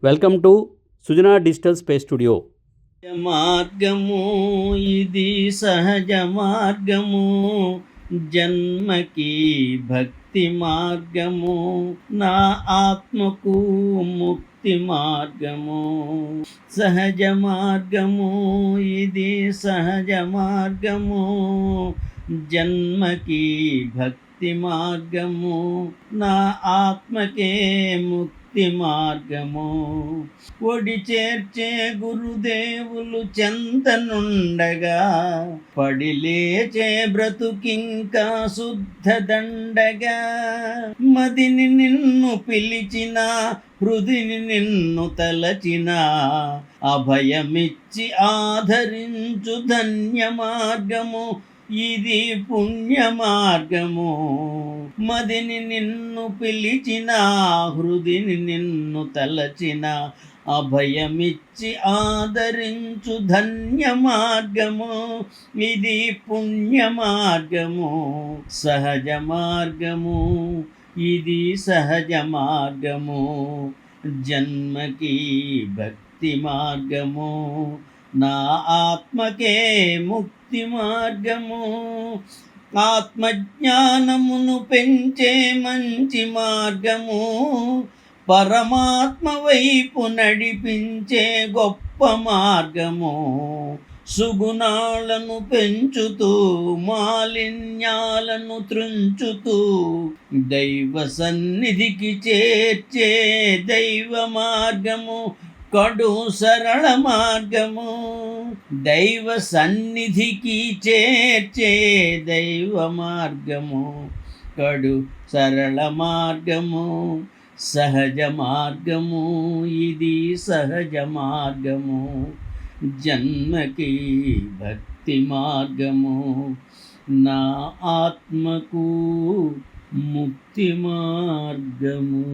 Welcome to Sujana digital space studio. మార్గము ఇది సహజ మార్గము, జన్మకి భక్తి మార్గము, నా ఆత్మకు ముక్తి మార్గము. సహజ మార్గము ఇది సహజ మార్గము, జన్మకి భక్తి మార్గము, నా ఆత్మకే ముక్తి మార్గము. ఒడి చేర్చే గురుదేవులు చెంతనుండగా, పడి లేచే బ్రతుకింకా శుద్ధ దండగా. మదిని నిన్ను పిలిచిన, హృదిని నిన్ను తలచిన, అభయమిచ్చి ఆదరించు ధన్య మార్గము ఇది పుణ్య మార్గము. మదిని నిన్ను పిలిచిన, హృదిని నిన్ను తలచిన, అభయమిచ్చి ఆదరించు ధన్య మార్గము ఇది పుణ్య మార్గము. సహజ మార్గము ఇది సహజ మార్గము, జన్మకి భక్తి మార్గము, నా ఆత్మకే ముక్తి మార్గము. ఆత్మజ్ఞానమును పెంచే మంచి మార్గము, పరమాత్మ వైపు నడిపించే గొప్ప మార్గము. సుగుణాలను పెంచుతూ, మాలిన్యాలను త్రుంచుతూ, దైవ సన్నిధికి చేర్చే దైవ మార్గము కడు సరళ మార్గము. దైవ సన్నిధికి చేర్చే దైవ మార్గము కడు సరళ మార్గము. సహజ మార్గము ఇది సహజ మార్గము, జన్మకి భక్తి మార్గము, నా ఆత్మకు ముక్తి మార్గము.